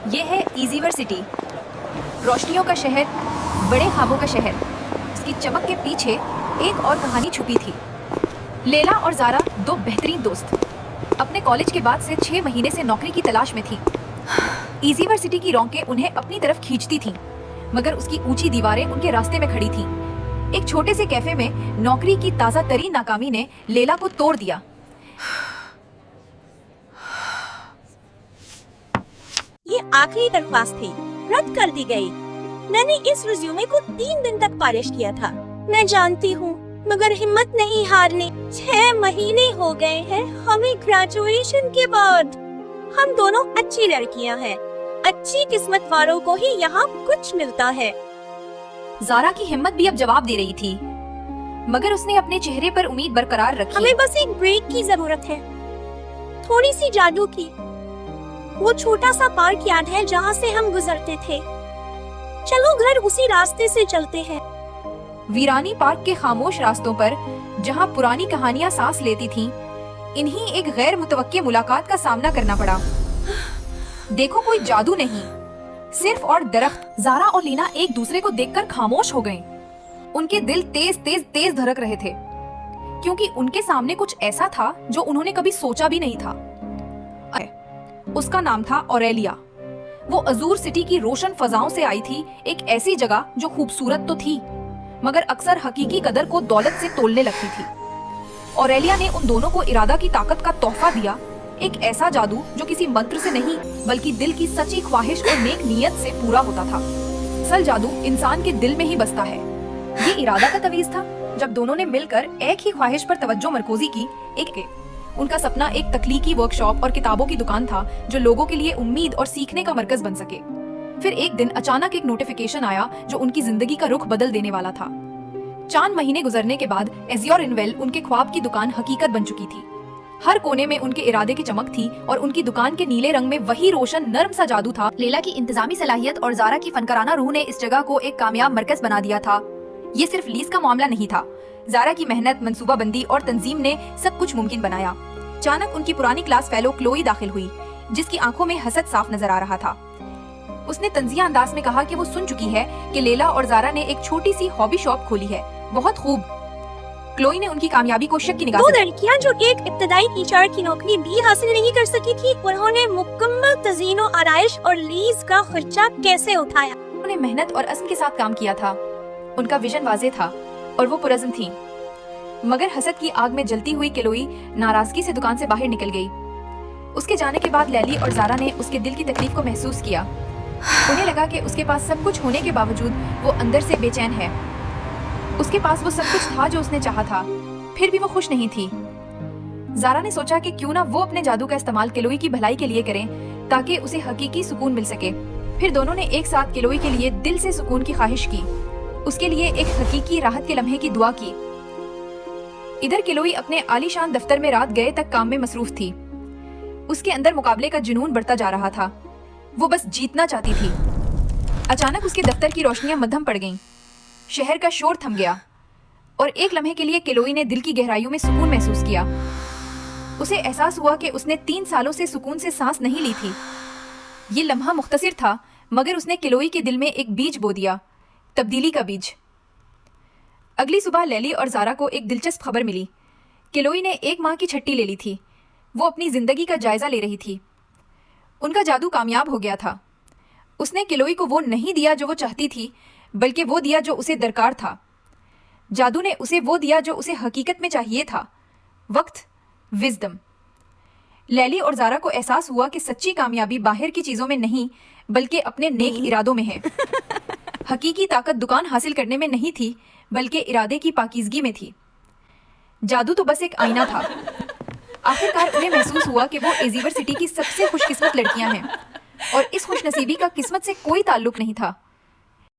ये है ईज़ीवर सिटी, रोशनियों का शहर, बड़े ख्वाबों का शहर। उसकी चमक के पीछे एक और कहानी छुपी थी। लेला और ज़ारा दो बेहतरीन दोस्त अपने कॉलेज के बाद से 6 महीने से नौकरी की तलाश में थी। ईज़ीवर सिटी की रौनकें उन्हें अपनी तरफ खींचती थीं, मगर उसकी ऊंची दीवारें उनके रास्ते में खड़ी थीं। एक छोटे से कैफे में नौकरी की ताज़ा तरीन नाकामी ने लेला को तोड़ दिया। ये आखिरी दरख्वास्त थी, रद्द कर दी गई। मैंने इस रिज्यूमे को 3 दिन तक पॉलिश किया था। मैं जानती हूँ, मगर हिम्मत नहीं हारनी। 6 महीने हो गए हैं हमें ग्रेजुएशन के बाद। हम दोनों अच्छी लड़कियाँ हैं। अच्छी किस्मत वालों को ही यहाँ कुछ मिलता है। ज़ारा की हिम्मत भी अब जवाब दे रही थी, मगर उसने अपने चेहरे पर उम्मीद बरकरार रखी। हमें बस एक ब्रेक की जरूरत है, थोड़ी सी जादू की। वो छोटा सा पार्क याद है जहाँ से हम गुजरते थे? चलो घर उसी रास्ते से चलते हैं। वीरानी पार्क के खामोश रास्तों पर, जहाँ पुरानी कहानियां सांस लेती थीं, इन्हीं एक गैर मुतवक्की मुलाकात का सामना करना पड़ा। देखो, कोई जादू नहीं, सिर्फ और दरख्त। ज़ारा और लीना एक दूसरे को देखकर खामोश हो गईं। उनके दिल तेज तेज तेज धड़क रहे थे, क्योंकि उनके सामने कुछ ऐसा था जो उन्होंने कभी सोचा भी नहीं था। उसका नाम था ऑरेलिया। वो अजूर सिटी की रोशन फजाओं से आई थी, एक ऐसी जगह जो खूबसूरत तो थी, मगर अक्सर हकीकी कदर को दौलत से तोलने लगती थी। ऑरेलिया ने उन दोनों को इरादा की ताकत का तोहफा दिया, एक ऐसा जादू जो किसी मंत्र से नहीं, बल्कि दिल की सच्ची ख्वाहिश और नेक नीयत से पूरा होता था। असल जादू इंसान के दिल में ही बसता है। ये इरादा का तवीज़ था। जब दोनों ने मिलकर एक ही ख्वाहिश पर तवज्जो मरकूजी की, उनका सपना एक तख्लीकी वर्कशॉप और किताबों की दुकान था जो लोगों के लिए उम्मीद और सीखने का मरकज बन सके। फिर एक दिन अचानक एक नोटिफिकेशन आया जो उनकी जिंदगी का रुख बदल देने वाला था। 4 महीने गुजरने के बाद एज़ियोर इनवेल उनके ख्वाब की दुकान हकीकत बन चुकी थी। हर कोने में उनके इरादे की चमक थी और उनकी दुकान के नीले रंग में वही रोशन नर्म सा जादू था। लेला की इंतजामी सलाहियत और ज़ारा की फनकाराना रूह ने इस जगह को एक कामयाब मरकज बना दिया था। ये सिर्फ लीज का मामला नहीं था, ज़ारा की मेहनत, मंसूबाबंदी और तंजीम ने सब कुछ मुमकिन बनाया। अचानक उनकी पुरानी क्लास फेलो क्लोई दाखिल हुई, जिसकी आंखों में हसद साफ नजर आ रहा था। उसने तंजिया अंदाज में कहा कि वो सुन चुकी है कि लेला और ज़ारा ने एक छोटी सी हॉबी शॉप खोली है। बहुत खूब। क्लोई ने उनकी कामयाबी को शक की निगाह 2 लड़कियां जो एक इब्तदाई टीचर की नौकरी भी हासिल नहीं कर सकी थी, उन्होंने मुकम्मल तज़ीनो आराइश और लीज का खर्चा कैसे उठाया? उन्होंने मेहनत और अज़्म के साथ काम किया था। उनका विजन वाज़ेह था और वो पुरज़्म थी। मगर हसद की आग में जलती हुई क्लोई नाराजगी से दुकान से बाहर निकल गई। उसके जाने के बाद लैली और ज़ारा ने उसके दिल की तकलीफ को महसूस किया। उन्हें लगा कि उसके पास सब कुछ होने के बावजूद वो अंदर से बेचैन है। उसके पास वो सब कुछ था जो उसने चाहा था, फिर भी वो खुश नहीं थी। ज़ारा ने सोचा कि क्यों ना वो अपने जादू का इस्तेमाल क्लोई की भलाई के लिए करें, ताकि उसे हकीकी सुकून मिल सके। फिर दोनों ने एक साथ क्लोई के लिए दिल से सुकून की ख्वाहिश की, उसके लिए एक हकीकी राहत के लम्हे की दुआ की। इधर क्लोई अपने आलीशान दफ्तर में रात गए तक काम में मसरूफ थी। उसके अंदर मुकाबले का जुनून बढ़ता जा रहा था। वो बस जीतना चाहती थी। अचानक उसके दफ्तर की रोशनियां मद्धम पड़ गईं। शहर का शोर थम गया और एक लम्हे के लिए क्लोई ने दिल की गहराइयों में सुकून महसूस किया। उसे एहसास हुआ कि उसने 3 सालों से सुकून से सांस नहीं ली थी। ये लम्हा मुख्तसिर था, मगर उसने क्लोई के दिल में एक बीज बो दिया, तब्दीली का बीज। अगली सुबह लैली और ज़ारा को एक दिलचस्प खबर मिली। क्लोई ने 1 माह की छुट्टी ले ली थी। वो अपनी जिंदगी का जायजा ले रही थी। उनका जादू कामयाब हो गया था। उसने क्लोई को वो नहीं दिया जो वो चाहती थी, बल्कि वो दिया जो उसे दरकार था। जादू ने उसे वो दिया जो उसे हकीकत में चाहिए था, वक्त, विज़डम। लैली और ज़ारा को एहसास हुआ कि सच्ची कामयाबी बाहर की चीज़ों में नहीं, बल्कि अपने नेक इरादों में है। हकीकी ताकत दुकान हासिल करने में नहीं थी, बल्कि इरादे की पाकीज़गी में थी। जादू तो बस एक आईना था। आखिरकार उन्हें महसूस हुआ कि वो ईज़ीवर सिटी की सबसे खुशकिस्मत लड़कियां हैं, और इस खुशनसीबी का किस्मत से कोई ताल्लुक नहीं था।